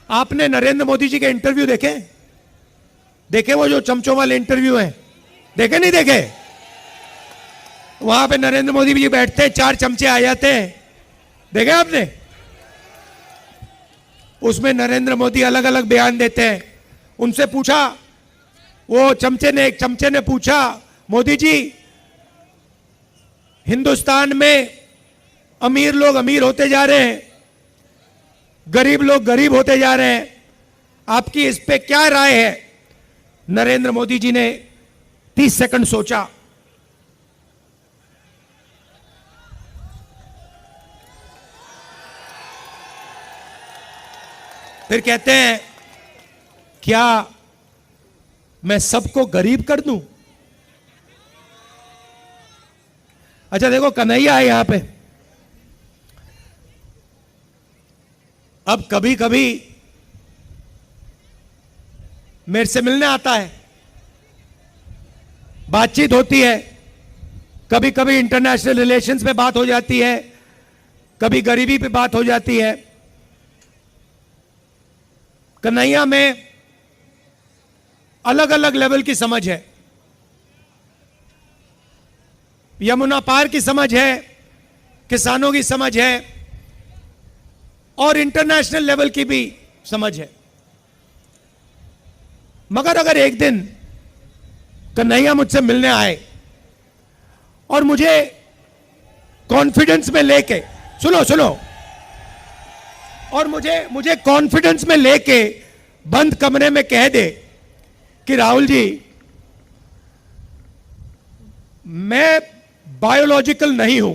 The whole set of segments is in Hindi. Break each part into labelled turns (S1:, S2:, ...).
S1: आपने नरेंद्र मोदी जी के इंटरव्यू देखे? देखे वो जो चमचों वाले इंटरव्यू हैं? देखे नहीं देखे? वहां पे नरेंद्र मोदी जी बैठते हैं, 4 चमचे आ जाते हैं, देखे आपने? उसमें नरेंद्र मोदी अलग अलग बयान देते हैं। उनसे पूछा, वो एक चमचे ने पूछा, मोदी जी हिंदुस्तान में अमीर लोग अमीर होते जा रहे हैं, गरीब लोग गरीब होते जा रहे हैं, आपकी इस पे क्या राय है? नरेंद्र मोदी जी ने 30 सेकंड सोचा, फिर कहते हैं, क्या मैं सबको गरीब कर दूं? अच्छा देखो, कन्हैया है यहां पे। अब कभी कभी मेरे से मिलने आता है, बातचीत होती है, कभी कभी इंटरनेशनल रिलेशंस पे बात हो जाती है, कभी गरीबी पे बात हो जाती है। कन्हैया में अलग अलग लेवल की समझ है। यमुना पार की समझ है, किसानों की समझ है, और इंटरनेशनल लेवल की भी समझ है। मगर अगर एक दिन कन्हैया मुझसे मिलने आए और मुझे कॉन्फिडेंस में लेके, सुनो, और मुझे कॉन्फिडेंस में लेके बंद कमरे में कह दे कि राहुल जी, मैं बायोलॉजिकल नहीं हूं,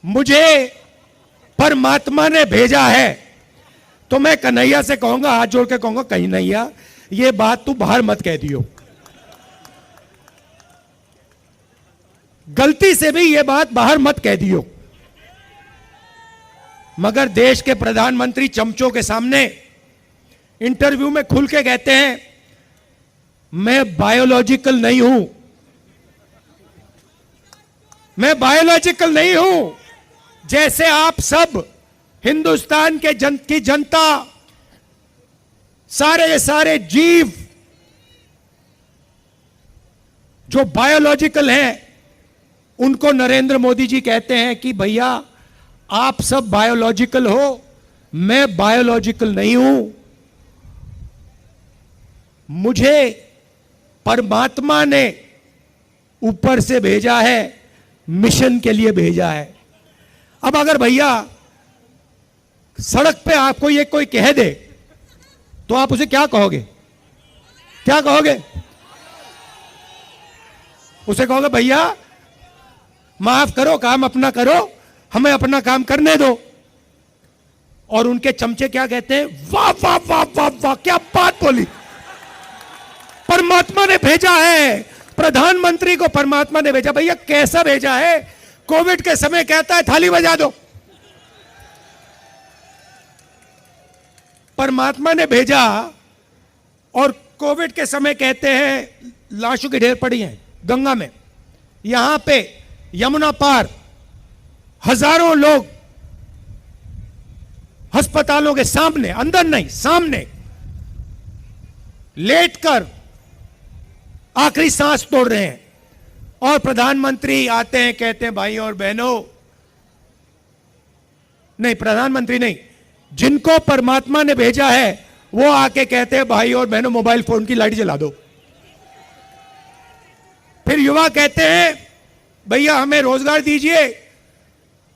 S1: मुझे परमात्मा ने भेजा है, तो मैं कन्हैया से कहूंगा, हाथ जोड़ के कहूंगा, कन्हैया ये बात तू बाहर मत कह दियो, गलती से भी ये बात बाहर मत कह दियो। मगर देश के प्रधानमंत्री चमचों के सामने इंटरव्यू में खुल के कहते हैं, मैं बायोलॉजिकल नहीं हूं, मैं बायोलॉजिकल नहीं हूं। जैसे आप सब हिंदुस्तान की जनता, सारे के सारे जीव जो बायोलॉजिकल हैं, उनको नरेंद्र मोदी जी कहते हैं कि भैया आप सब बायोलॉजिकल हो, मैं बायोलॉजिकल नहीं हूं, मुझे परमात्मा ने ऊपर से भेजा है, मिशन के लिए भेजा है। अब अगर भैया सड़क पे आपको ये कोई कह दे तो आप उसे क्या कहोगे? क्या कहोगे? उसे कहोगे भैया माफ करो, काम अपना करो, हमें अपना काम करने दो। और उनके चमचे क्या कहते हैं? वाह वाह वाह वाह वाह, क्या बात बोली, परमात्मा ने भेजा है, प्रधानमंत्री को परमात्मा ने भेजा। भैया कैसा भेजा है? कोविड के समय कहता है थाली बजा दो, परमात्मा ने भेजा, और कोविड के समय कहते हैं लाशों की ढेर पड़ी हैं गंगा में। यहां पे यमुना पार हजारों लोग अस्पतालों के सामने, अंदर नहीं सामने, लेटकर आखिरी सांस तोड़ रहे हैं। और प्रधानमंत्री आते हैं, कहते हैं भाई और बहनों, नहीं प्रधानमंत्री नहीं, जिनको परमात्मा ने भेजा है वो आके कहते हैं भाई और बहनों मोबाइल फोन की लाइट जला दो। फिर युवा कहते हैं भैया हमें रोजगार दीजिए।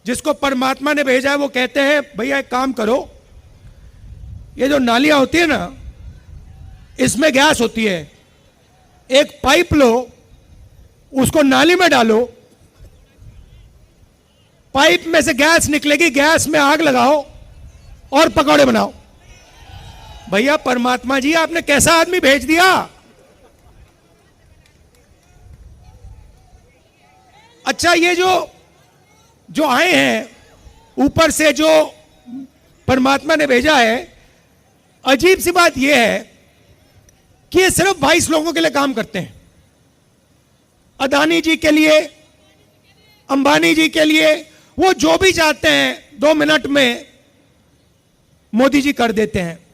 S1: जिसको परमात्मा ने भेजा है वो कहते हैं भैया एक काम करो, ये जो नालियां होती है ना, इसमें गैस होती है, एक पाइप लो, उसको नाली में डालो, पाइप में से गैस निकलेगी, गैस में आग लगाओ और पकौड़े बनाओ। भैया परमात्मा जी आपने कैसा आदमी भेज दिया? अच्छा ये जो आए हैं ऊपर से, जो परमात्मा ने भेजा है, अजीब सी बात यह है कि ये सिर्फ 22 लोगों के लिए काम करते हैं। अदानी जी के लिए, अंबानी जी के लिए, वो जो भी चाहते हैं 2 मिनट में मोदी जी कर देते हैं।